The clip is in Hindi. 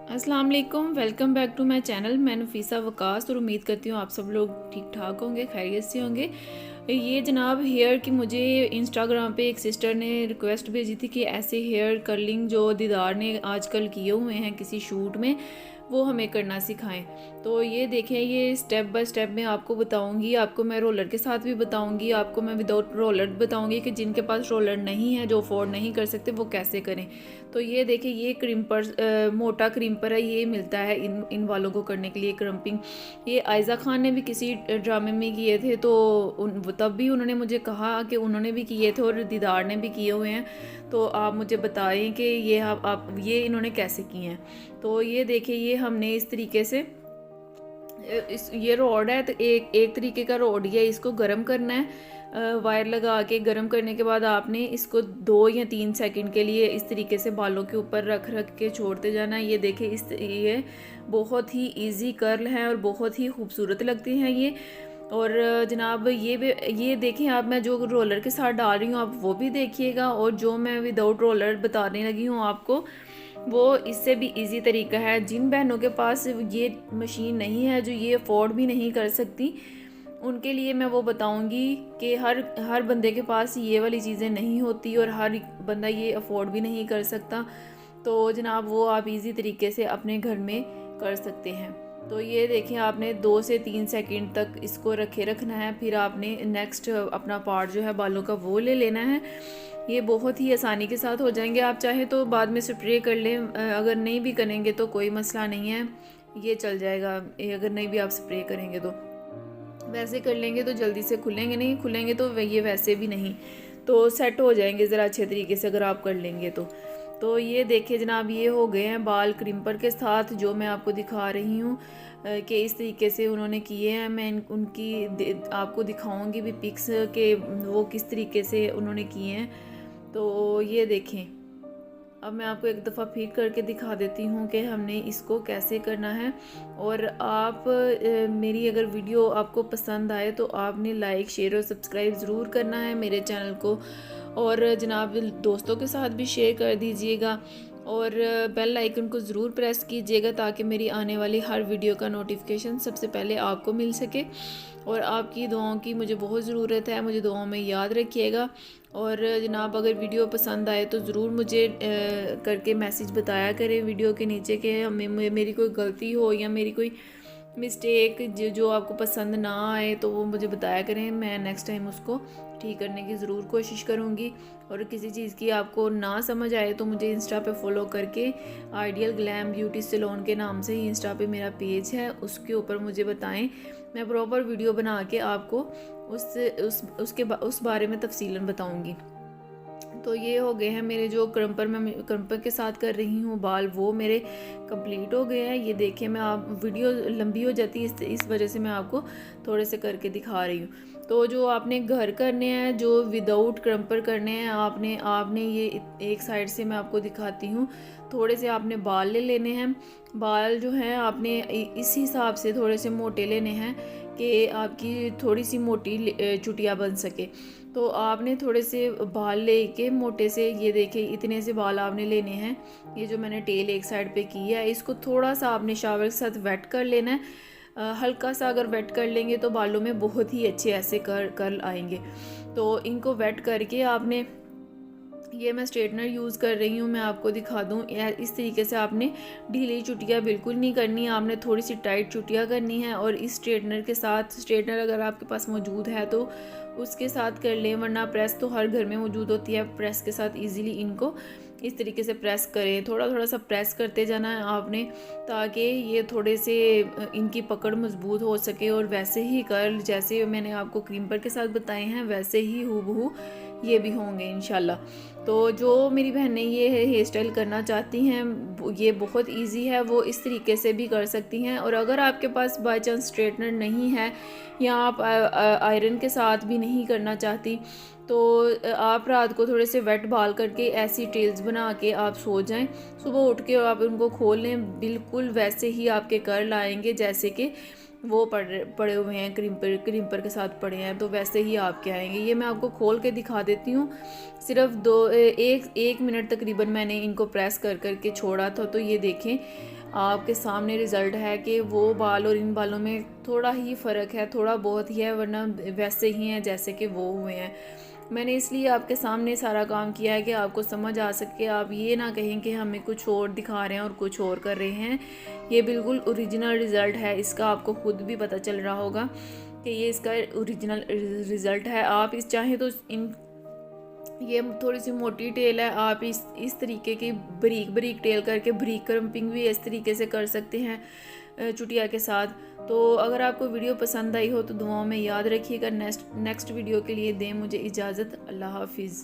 अस्सलाम वालेकुम, welcome back to my channel. मैं नफीसा वकास और उम्मीद करती हूँ आप सब लोग ठीक ठाक होंगे, खैरियत से होंगे। ये जनाब हेयर की मुझे इंस्टाग्राम पे एक सिस्टर ने रिक्वेस्ट भेजी थी कि ऐसे हेयर कर्लिंग जो दीदार ने आजकल किए हुए हैं किसी शूट में, वो हमें करना सिखाएं। तो ये देखें, ये स्टेप बाय स्टेप मैं आपको बताऊंगी। आपको मैं रोलर के साथ भी बताऊंगी, आपको मैं विदाउट रोलर बताऊंगी कि जिनके पास रोलर नहीं है, जो अफोर्ड नहीं कर सकते, वो कैसे करें। तो ये देखें, ये क्रिम्पर मोटा क्रिम्पर है, ये मिलता है इन वालों को करने के लिए क्रम्पिंग। ये आयज़ा खान ने भी किसी ड्रामे में किए थे, तो तब भी उन्होंने मुझे कहा कि उन्होंने भी किए थे और दीदार ने भी किए हुए हैं। तो आप मुझे बताएं कि ये आप ये इन्होंने कैसे किए हैं। तो ये देखिए, ये हमने इस तरीके से ये रोड है, तो एक तरीके का रोड है, इसको गर्म करना है। वायर लगा के गर्म करने के बाद आपने इसको 2 या 3 सेकंड के लिए इस तरीके से बालों के ऊपर रख रख के छोड़ते जाना है। ये देखिए, ये बहुत ही इजी कर्ल है और बहुत ही खूबसूरत लगते हैं ये। और जनाब ये देखें आप, मैं जो रोलर के साथ डाल रही हूँ आप वो भी देखिएगा, और जो मैं विदाउट रोलर बताने लगी हूँ आपको, वो इससे भी इजी तरीका है। जिन बहनों के पास ये मशीन नहीं है, जो ये अफोर्ड भी नहीं कर सकती, उनके लिए मैं वो बताऊंगी कि हर बंदे के पास ये वाली चीज़ें नहीं होती और हर बंदा ये अफोर्ड भी नहीं कर सकता। तो जनाब वो आप इजी तरीके से अपने घर में कर सकते हैं। तो ये देखें, आपने 2 से 3 सेकंड तक इसको रखना है। फिर आपने नेक्स्ट अपना पार्ट जो है बालों का वो ले लेना है। ये बहुत ही आसानी के साथ हो जाएंगे। आप चाहे तो बाद में स्प्रे कर लें, अगर नहीं भी करेंगे तो कोई मसला नहीं है, ये चल जाएगा। अगर नहीं भी आप स्प्रे करेंगे तो वैसे कर लेंगे तो जल्दी से खुलेंगे नहीं, खुलेंगे तो ये वैसे भी नहीं, तो सेट हो जाएंगे ज़रा अच्छे तरीके से अगर आप कर लेंगे तो ये देखिए जनाब, ये हो गए हैं बाल क्रिम्पर के साथ, जो मैं आपको दिखा रही हूँ कि इस तरीके से उन्होंने किए हैं। मैं उनकी आपको दिखाऊंगी भी पिक्स के वो किस तरीके से उन्होंने किए हैं। तो ये देखें, अब मैं आपको एक दफ़ा फिर करके दिखा देती हूँ कि हमने इसको कैसे करना है। और आप मेरी अगर वीडियो आपको पसंद आए तो आपने लाइक, शेयर और सब्सक्राइब ज़रूर करना है मेरे चैनल को, और जनाब दोस्तों के साथ भी शेयर कर दीजिएगा, और बेल आइकन को ज़रूर प्रेस कीजिएगा ताकि मेरी आने वाली हर वीडियो का नोटिफिकेशन सबसे पहले आपको मिल सके। और आपकी दुआओं की मुझे बहुत ज़रूरत है, मुझे दुआओं में याद रखिएगा। और जनाब अगर वीडियो पसंद आए तो ज़रूर मुझे करके मैसेज बताया करें वीडियो के नीचे कि हमें मेरी कोई गलती हो या मेरी कोई मिस्टेक जो आपको पसंद ना आए तो वो मुझे बताया करें। मैं नेक्स्ट टाइम उसको ठीक करने की ज़रूर कोशिश करूँगी। और किसी चीज़ की आपको ना समझ आए तो मुझे इंस्टा पे फॉलो करके आइडियल ग्लैम ब्यूटी सैलून के नाम से ही इंस्टा पे मेरा पेज है, उसके ऊपर मुझे बताएं। मैं प्रॉपर वीडियो बना के आपको उस बारे में तफसीलन बताऊँगी। तो ये हो गए हैं मेरे जो क्रम्पर के साथ कर रही हूँ बाल, वो मेरे कंप्लीट हो गए हैं। ये देखिए, मैं आप वीडियो लंबी हो जाती है इस वजह से मैं आपको थोड़े से करके दिखा रही हूँ। तो जो आपने घर करने हैं, जो विदाउट क्रम्पर करने हैं, आपने ये एक साइड से मैं आपको दिखाती हूँ। थोड़े से आपने बाल ले लेने हैं। बाल जो हैं आपने इस हिसाब से थोड़े से मोटे लेने हैं कि आपकी थोड़ी सी मोटी चुटिया बन सके। तो आपने थोड़े से बाल लेके मोटे से, ये देखिए इतने से बाल आपने लेने हैं। ये जो मैंने टेल एक साइड पे की है, इसको थोड़ा सा आपने शावर के साथ वेट कर लेना है। हल्का सा अगर वेट कर लेंगे तो बालों में बहुत ही अच्छे ऐसे कर्ल आएंगे। तो इनको वेट करके आपने, ये मैं स्ट्रेटनर यूज़ कर रही हूँ, मैं आपको दिखा दूँ। इस तरीके से आपने ढीली चुटिया बिल्कुल नहीं करनी, आपने थोड़ी सी टाइट चुटिया करनी है। और इस स्ट्रेटनर के साथ, स्ट्रेटनर अगर आपके पास मौजूद है तो उसके साथ कर लें, वरना प्रेस तो हर घर में मौजूद होती है। प्रेस के साथ इजीली इनको इस तरीके से प्रेस करें, थोड़ा थोड़ा सा प्रेस करते जाना है आपने, ताकि ये थोड़े से इनकी पकड़ मजबूत हो सके। और वैसे ही कर्ल जैसे मैंने आपको क्रीम्पर के साथ बताए हैं, वैसे ही हूबहू ये भी होंगे इंशाल्लाह। तो जो मेरी बहनें ये हेयर स्टाइल करना चाहती हैं, ये बहुत इजी है, वो इस तरीके से भी कर सकती हैं। और अगर आपके पास बाय चांस स्ट्रेटनर नहीं है या आप आयरन के साथ भी नहीं करना चाहती, तो आप रात को थोड़े से वेट बाल करके ऐसी टेल्स बना के आप सो जाएं। सुबह उठ के आप उनको खोल लें, बिल्कुल वैसे ही आपके कर्ल आएंगे जैसे कि वो पड़े हुए हैं, क्रीम्पर के साथ पड़े हैं, तो वैसे ही आपके आएंगे। ये मैं आपको खोल के दिखा देती हूँ। सिर्फ एक मिनट तकरीबन मैंने इनको प्रेस कर के छोड़ा था, तो ये देखें आपके सामने रिज़ल्ट है कि वो बाल और इन बालों में थोड़ा ही फ़र्क है, थोड़ा बहुत ही है, वरना वैसे ही हैं जैसे कि वो हुए हैं। मैंने इसलिए आपके सामने सारा काम किया है कि आपको समझ आ सके, आप ये ना कहें कि हमें कुछ और दिखा रहे हैं और कुछ और कर रहे हैं। ये बिल्कुल ओरिजिनल रिज़ल्ट है, इसका आपको खुद भी पता चल रहा होगा कि ये इसका ओरिजिनल रिज़ल्ट है। आप इस चाहें तो इन ये थोड़ी सी मोटी टेल है, आप इस तरीके की बारीक बारीक टेल करके बारीक क्रम्पिंग भी इस तरीके से कर सकते हैं चुटिया के साथ। तो अगर आपको वीडियो पसंद आई हो तो दुआओं में याद रखिएगा। नेक्स्ट वीडियो के लिए दें मुझे इजाज़त। अल्लाह हाफिज़।